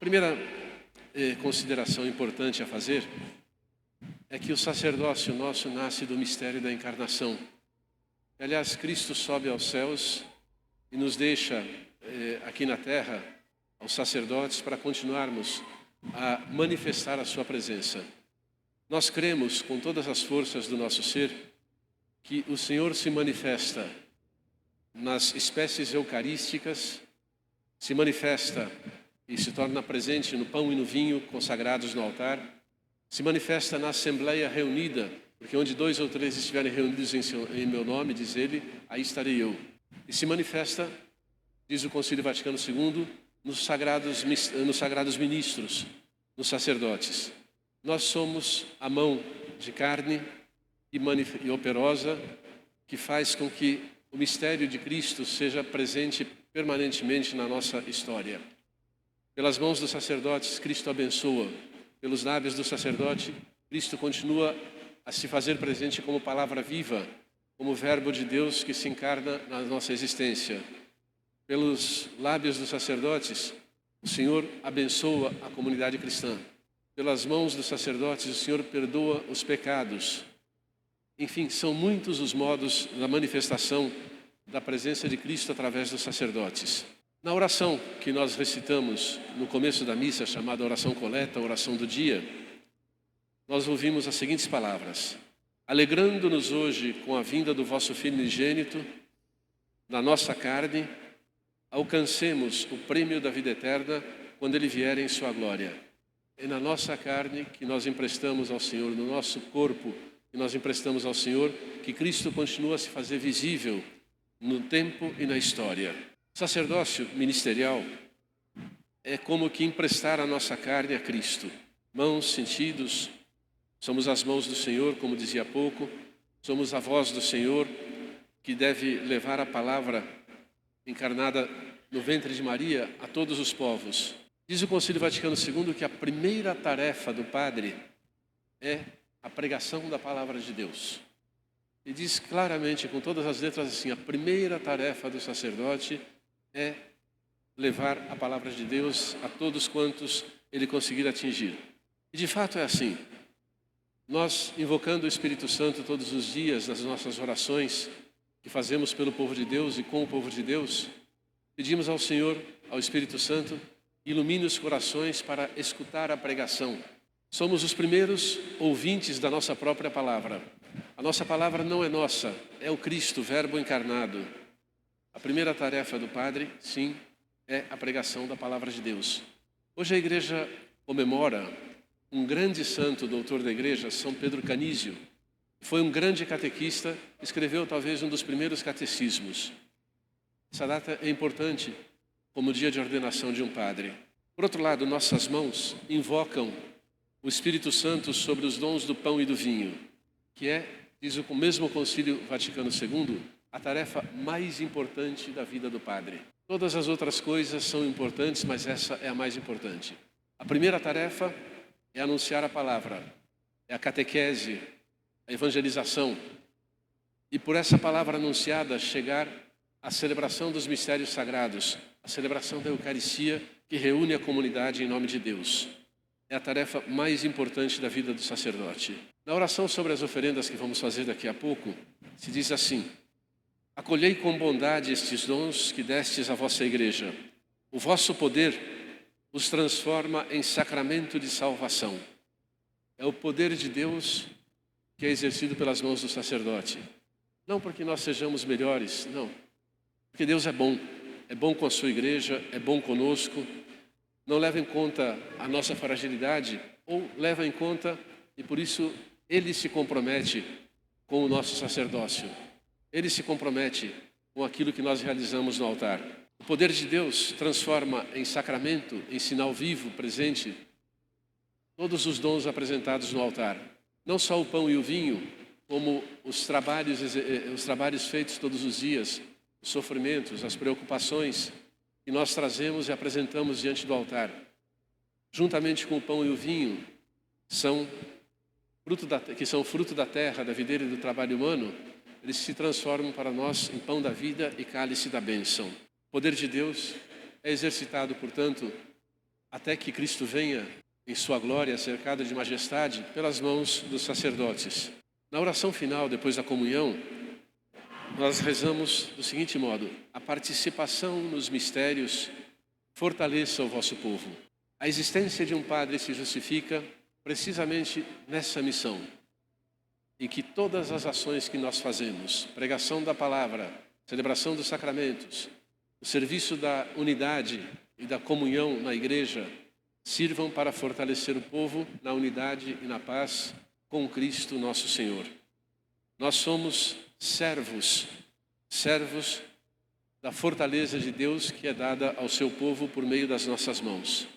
Primeira consideração importante a fazer é que o sacerdócio nosso nasce do mistério da encarnação. Aliás, Cristo sobe aos céus e nos deixa aqui na terra, aos sacerdotes, para continuarmos a manifestar a sua presença. Nós cremos com todas as forças do nosso ser que o Senhor se manifesta nas espécies eucarísticas, se manifesta e se torna presente no pão e no vinho consagrados no altar, se manifesta na Assembleia reunida, porque onde 2 ou 3 estiverem reunidos em meu nome, diz ele, aí estarei eu. E se manifesta, diz o Concílio Vaticano II, nos sagrados ministros, nos sacerdotes. Nós somos a mão de carne e operosa que faz com que o mistério de Cristo seja presente permanentemente na nossa história. Pelas mãos dos sacerdotes, Cristo abençoa. Pelos lábios do sacerdote, Cristo continua a se fazer presente como palavra viva, como verbo de Deus que se encarna na nossa existência. Pelos lábios dos sacerdotes, o Senhor abençoa a comunidade cristã. Pelas mãos dos sacerdotes, o Senhor perdoa os pecados. Enfim, são muitos os modos da manifestação da presença de Cristo através dos sacerdotes. Na oração que nós recitamos no começo da missa, chamada oração coleta, oração do dia, nós ouvimos as seguintes palavras: alegrando-nos hoje com a vinda do vosso Filho unigênito, na nossa carne, alcancemos o prêmio da vida eterna quando Ele vier em sua glória. É na nossa carne que nós emprestamos ao Senhor, no nosso corpo que nós emprestamos ao Senhor, que Cristo continua a se fazer visível no tempo e na história. O sacerdócio ministerial é como que emprestar a nossa carne a Cristo. Mãos, sentidos, somos as mãos do Senhor, como dizia há pouco, somos a voz do Senhor que deve levar a palavra encarnada no ventre de Maria a todos os povos. Diz o Concílio Vaticano II que a primeira tarefa do padre é a pregação da palavra de Deus. E diz claramente, com todas as letras assim, a primeira tarefa do sacerdote é levar a palavra de Deus a todos quantos ele conseguir atingir. E de fato é assim. Nós, invocando o Espírito Santo todos os dias nas nossas orações que fazemos pelo povo de Deus e com o povo de Deus, pedimos ao Senhor, ao Espírito Santo, ilumine os corações para escutar a pregação. Somos os primeiros ouvintes da nossa própria palavra. A nossa palavra não é nossa, é o Cristo, Verbo encarnado. A primeira tarefa do Padre, sim, é a pregação da palavra de Deus. Hoje a Igreja comemora um grande santo, doutor da Igreja, São Pedro Canísio. Foi um grande catequista, escreveu talvez um dos primeiros catecismos. Essa data é importante como dia de ordenação de um padre. Por outro lado, nossas mãos invocam o Espírito Santo sobre os dons do pão e do vinho, que é, diz o mesmo Concílio Vaticano II, a tarefa mais importante da vida do padre. Todas as outras coisas são importantes, mas essa é a mais importante. A primeira tarefa é anunciar a palavra, é a catequese, a evangelização. E por essa palavra anunciada chegar à celebração dos mistérios sagrados, a celebração da Eucaristia que reúne a comunidade em nome de Deus. É a tarefa mais importante da vida do sacerdote. Na oração sobre as oferendas que vamos fazer daqui a pouco, se diz assim: acolhei com bondade estes dons que destes à vossa Igreja. O vosso poder os transforma em sacramento de salvação. É o poder de Deus que é exercido pelas mãos do sacerdote. Não porque nós sejamos melhores, não. Porque Deus é bom com a sua Igreja, é bom conosco, não leva em conta a nossa fragilidade, ou leva em conta, e por isso Ele se compromete com o nosso sacerdócio. Ele se compromete com aquilo que nós realizamos no altar. O poder de Deus transforma em sacramento, em sinal vivo, presente, todos os dons apresentados no altar. Não só o pão e o vinho, como os trabalhos feitos todos os dias, os sofrimentos, as preocupações que nós trazemos e apresentamos diante do altar. Juntamente com o pão e o vinho, que são fruto da terra, da videira e do trabalho humano, eles se transformam para nós em pão da vida e cálice da bênção. O poder de Deus é exercitado, portanto, até que Cristo venha em sua glória, cercado de majestade, pelas mãos dos sacerdotes. Na oração final, depois da comunhão, nós rezamos do seguinte modo: a participação nos mistérios fortaleça o vosso povo. A existência de um padre se justifica precisamente nessa missão, em que todas as ações que nós fazemos, pregação da palavra, celebração dos sacramentos, o serviço da unidade e da comunhão na igreja, sirvam para fortalecer o povo na unidade e na paz com Cristo nosso Senhor. Nós somos servos da fortaleza de Deus que é dada ao seu povo por meio das nossas mãos.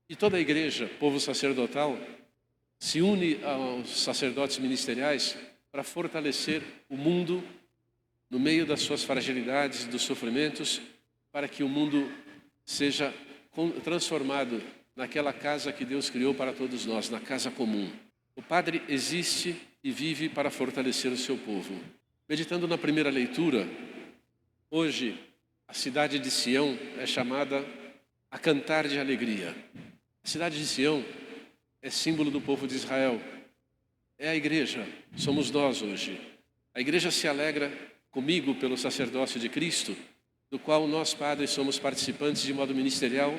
E toda a igreja, povo sacerdotal, se une aos sacerdotes ministeriais para fortalecer o mundo no meio das suas fragilidades e dos sofrimentos, para que o mundo seja transformado naquela casa que Deus criou para todos nós, na casa comum. O padre existe e vive para fortalecer o seu povo. Meditando na primeira leitura, hoje a cidade de Sião é chamada a cantar de alegria. A cidade de Sião é símbolo do povo de Israel. É a igreja, somos nós hoje. A igreja se alegra comigo pelo sacerdócio de Cristo, do qual nós, padres, somos participantes de modo ministerial,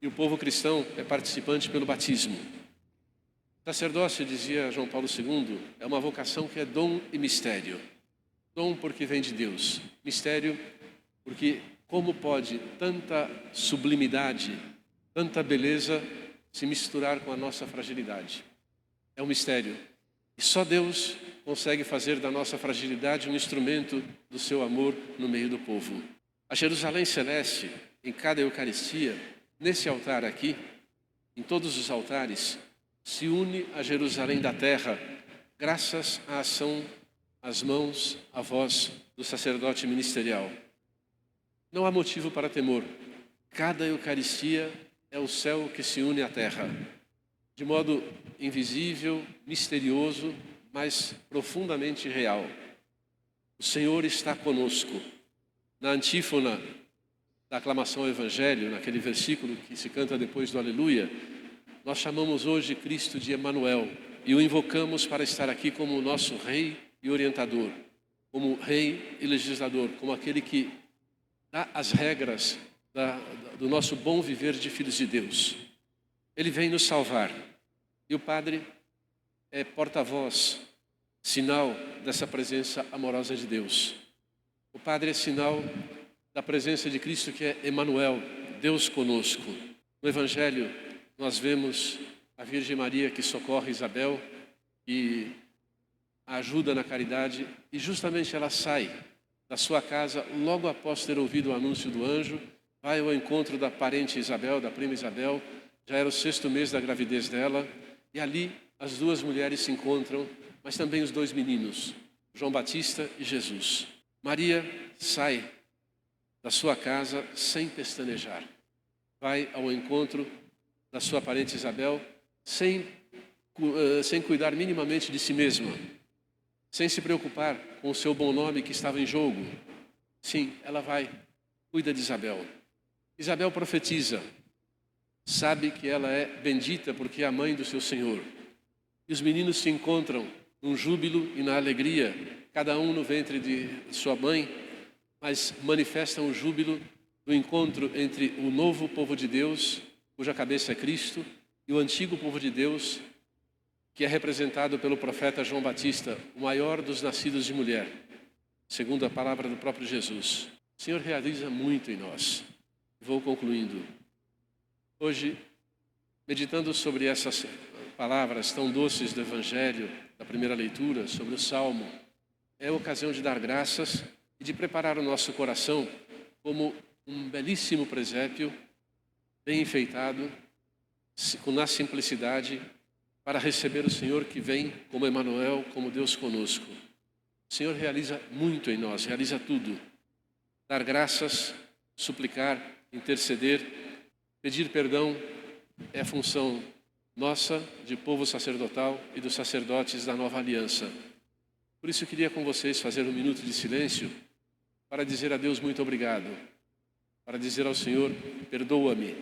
e o povo cristão é participante pelo batismo. Sacerdócio, dizia João Paulo II, é uma vocação que é dom e mistério. Dom porque vem de Deus, mistério porque como pode tanta sublimidade, tanta beleza se misturar com a nossa fragilidade? É um mistério. E só Deus consegue fazer da nossa fragilidade um instrumento do seu amor no meio do povo. A Jerusalém Celeste, em cada Eucaristia, nesse altar aqui, em todos os altares, se une a Jerusalém da terra, graças à ação, às mãos, à voz do sacerdote ministerial. Não há motivo para temor. Cada Eucaristia é o céu que se une à terra, de modo invisível, misterioso, mas profundamente real. O Senhor está conosco. Na antífona da aclamação ao Evangelho, naquele versículo que se canta depois do Aleluia, nós chamamos hoje Cristo de Emanuel e o invocamos para estar aqui como o nosso Rei e orientador, como Rei e legislador, como aquele que dá as regras do nosso bom viver de filhos de Deus. Ele vem nos salvar e o Padre é porta-voz, sinal dessa presença amorosa de Deus. O Padre é sinal da presença de Cristo, que é Emanuel, Deus conosco. No Evangelho nós vemos a Virgem Maria que socorre Isabel e a ajuda na caridade, e justamente ela sai da sua casa logo após ter ouvido o anúncio do anjo, vai ao encontro da parente Isabel, da prima Isabel, já era o 6º mês da gravidez dela, e ali as duas mulheres se encontram, mas também os 2 meninos, João Batista e Jesus. Maria sai da sua casa sem pestanejar, vai ao encontro da sua parente Isabel sem cuidar minimamente de si mesma, sem se preocupar com o seu bom nome que estava em jogo. Sim, ela vai, cuida de Isabel. Isabel profetiza, sabe que ela é bendita porque é a mãe do seu Senhor. E os meninos se encontram num júbilo e na alegria, cada um no ventre de sua mãe, mas manifestam o júbilo do encontro entre o novo povo de Deus, cuja cabeça é Cristo, e o antigo povo de Deus, que é representado pelo profeta João Batista, o maior dos nascidos de mulher, segundo a palavra do próprio Jesus. O Senhor realiza muito em nós. Vou concluindo. Hoje, meditando sobre essas palavras tão doces do Evangelho, da primeira leitura, sobre o Salmo, é a ocasião de dar graças e de preparar o nosso coração como um belíssimo presépio, bem enfeitado, na simplicidade, para receber o Senhor que vem como Emanuel, como Deus conosco. O Senhor realiza muito em nós, realiza tudo. Dar graças, suplicar, interceder, pedir perdão é a função nossa de povo sacerdotal e dos sacerdotes da nova aliança. Por isso eu queria com vocês fazer um minuto de silêncio para dizer a Deus muito obrigado, para dizer ao Senhor, perdoa-me,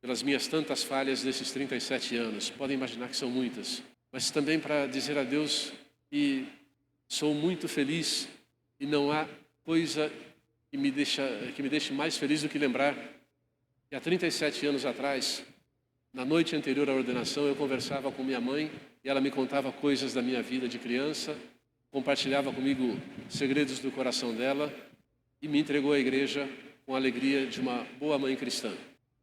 pelas minhas tantas falhas desses 37 anos. Podem imaginar que são muitas. Mas também para dizer a Deus que sou muito feliz e não há coisa que me deixe mais feliz do que lembrar que há 37 anos atrás, na noite anterior à ordenação, eu conversava com minha mãe e ela me contava coisas da minha vida de criança, compartilhava comigo segredos do coração dela e me entregou à igreja com a alegria de uma boa mãe cristã.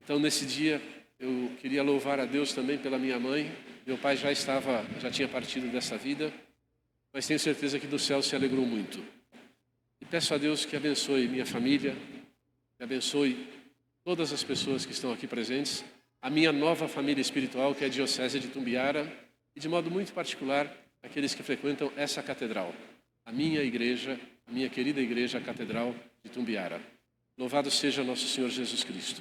Então, nesse dia, eu queria louvar a Deus também pela minha mãe. Meu pai já tinha partido dessa vida, mas tenho certeza que do céu se alegrou muito. E peço a Deus que abençoe minha família, que abençoe todas as pessoas que estão aqui presentes, a minha nova família espiritual, que é a Diocese de Tumbiara, e de modo muito particular, aqueles que frequentam essa catedral, a minha igreja, a minha querida igreja, a Catedral de Tumbiara. Louvado seja nosso Senhor Jesus Cristo.